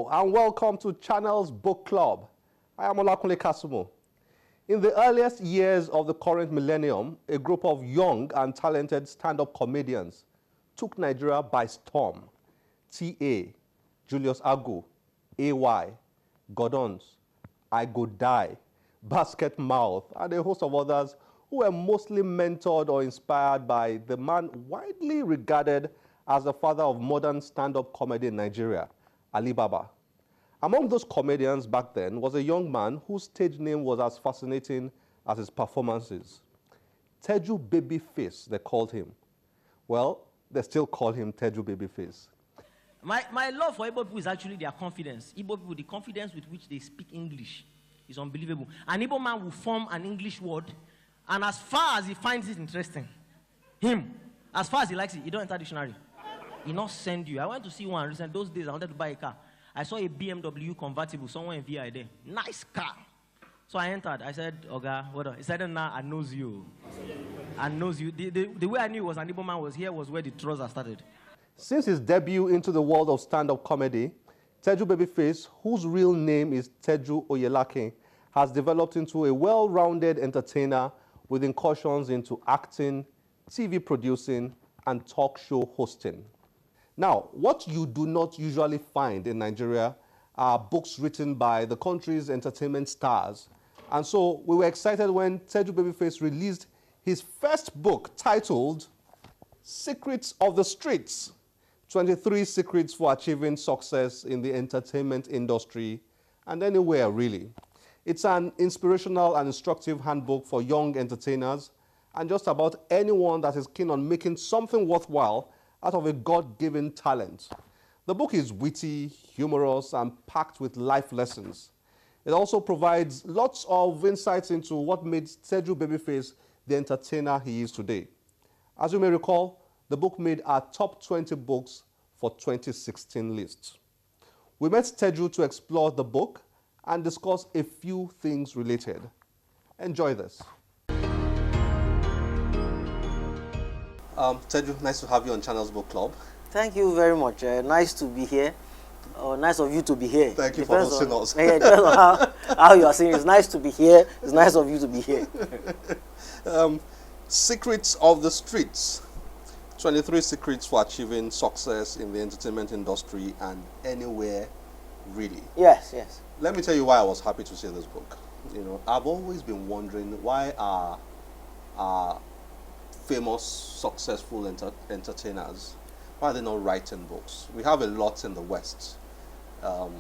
Hello and welcome to Channel's Book Club. I am Olakunle Kasumo. In the earliest years of the current millennium, a group of young and talented stand-up comedians took Nigeria by storm. T.A., Julius Agu, A.Y., Gordons, I Go Die, Basket Mouth, and a host of others who were mostly mentored or inspired by the man widely regarded as the father of modern stand-up comedy in Nigeria, Ali Baba. Among those comedians back then was a young man whose stage name was as fascinating as his performances. Teju Babyface, they called him. Well, they still call him Teju Babyface. My love for Igbo people is actually their confidence. Igbo people, the confidence with which they speak English is unbelievable. An Igbo man will form an English word, and as far as he finds it interesting, as far as he likes it, he don't enter dictionary. He not send you. I went to see one recently. Those days I wanted to buy a car. I saw a BMW convertible somewhere in VI there. Nice car. So I entered. I said, Oga, what up? He said, nah, I knows you. I knows you. The way I knew it was an Igbo man was here was where the trouser started. Since his debut into the world of stand-up comedy, Teju Babyface, whose real name is Teju Oyelake, has developed into a well-rounded entertainer with incursions into acting, TV producing, and talk show hosting. Now, what you do not usually find in Nigeria are books written by the country's entertainment stars. And so we were excited when Teju Babyface released his first book titled Secrets of the Streets, 23 Secrets for Achieving Success in the Entertainment Industry and Anywhere, really. It's an inspirational and instructive handbook for young entertainers and just about anyone that is keen on making something worthwhile out of a God-given talent. The book is witty, humorous, and packed with life lessons. It also provides lots of insights into what made Teju Babyface the entertainer he is today. As you may recall, the book made our top 20 books for 2016 list. We met Teju to explore the book and discuss a few things related. Enjoy this. Teju, nice to have you on Channel's Book Club. Thank you very much. Nice to be here. Nice of you to be here. Thank you for hosting us. Yeah, depends on how you are saying. It's nice to be here. It's nice of you to be here. Secrets of the Streets. 23 secrets for achieving success in the entertainment industry and anywhere, really. Yes, yes. Let me tell you why I was happy to see this book. You know, I've always been wondering why are famous, successful entertainers, why are they not writing books? We have a lot in the West,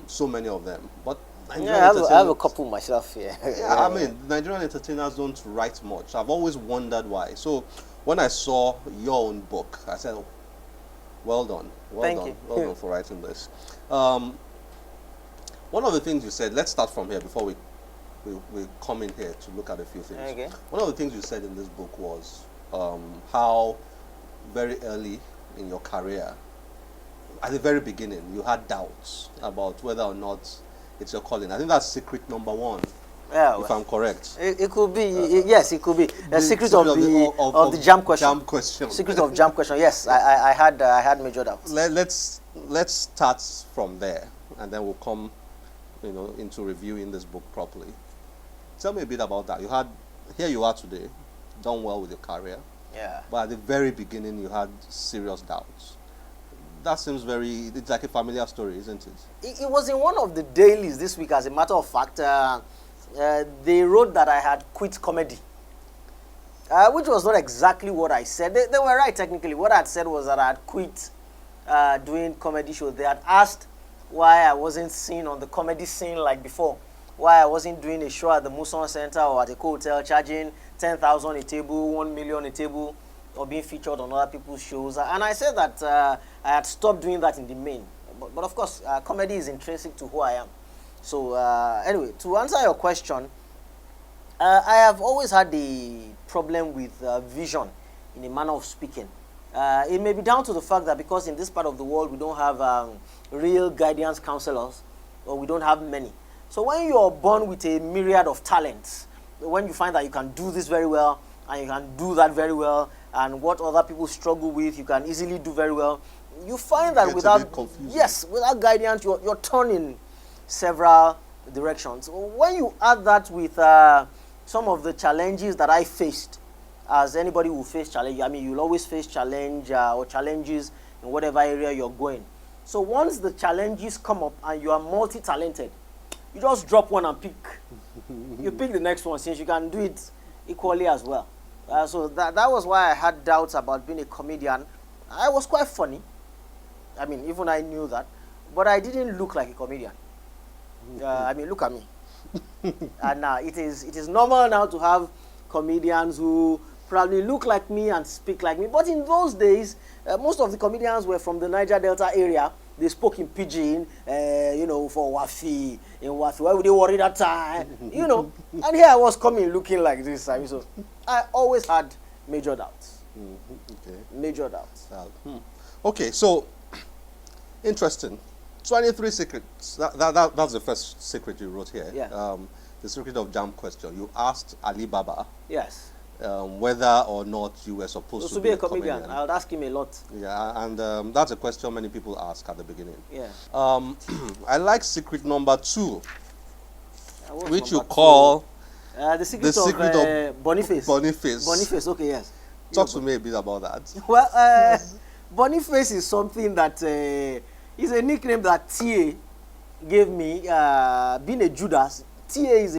so many of them. But yeah, I have a couple myself here. Yeah, I mean, Nigerian entertainers don't write much. I've always wondered why. So when I saw your own book, I said, oh, well done. Well done for writing this. One of the things you said, let's start from here before we come in here to look at a few things. Okay. One of the things you said in this book was how very early in your career, at the very beginning, you had doubts about whether or not it's your calling. I think that's secret number one. Yeah, if I'm correct. It could be, yes, it could be. The secret of the jam question. Jam question. Secret of jam question, yes. I had major doubts. Let's start from there, and then we'll come, into reviewing this book properly. Tell me a bit about that. Here you are today, done well with your career. Yeah. But at the very beginning, you had serious doubts. That seems it's like a familiar story, isn't it? It was in one of the dailies this week, as a matter of fact. They wrote that I had quit comedy, which was not exactly what I said. They were right, technically. What I had said was that I had quit doing comedy shows. They had asked why I wasn't seen on the comedy scene like before, why I wasn't doing a show at the Muson Center or at a hotel charging 10,000 a table, 1 million a table, or being featured on other people's shows. And I said that I had stopped doing that in the main. But of course, comedy is intrinsic to who I am. So anyway, to answer your question, I have always had the problem with vision in a manner of speaking. It may be down to the fact that because in this part of the world we don't have real guidance counselors, or we don't have many. So when you're born with a myriad of talents, when you find that you can do this very well, and you can do that very well, and what other people struggle with, you can easily do very well, you find that It's a without, bit confusing. yes, without guidance, you're torn in several directions. When you add that with some of the challenges that I faced, as anybody will face challenge, I mean, you'll always face challenge or challenges in whatever area you're going. So once the challenges come up and you are multi-talented, you just drop one and pick. You pick the next one since you can do it equally as well. So that was why I had doubts about being a comedian. I was quite funny. I mean, even I knew that. But I didn't look like a comedian. I mean, look at me. And it is normal now to have comedians who probably look like me and speak like me. But in those days, most of the comedians were from the Niger Delta area. They spoke in pidgin, you know, for Wafi. In Wafi, why would they worry that time? You know, and here I was coming looking like this. I mean, so I always had major doubts. Okay. Major doubts. Okay, so interesting. 23 secrets. That's the first secret you wrote here. Yeah. The secret of jam question. You asked Alibaba Yes. whether or not you were supposed to be a comedian. I would ask him a lot. Yeah, and that's a question many people ask at the beginning. Yeah. I like secret number 2, What's which you number two? call The secret of Boniface. Boniface. Boniface, okay, yes. Talk to me a bit about that. Well, Boniface is something that is a nickname that TA gave me. Being a Judas, TA is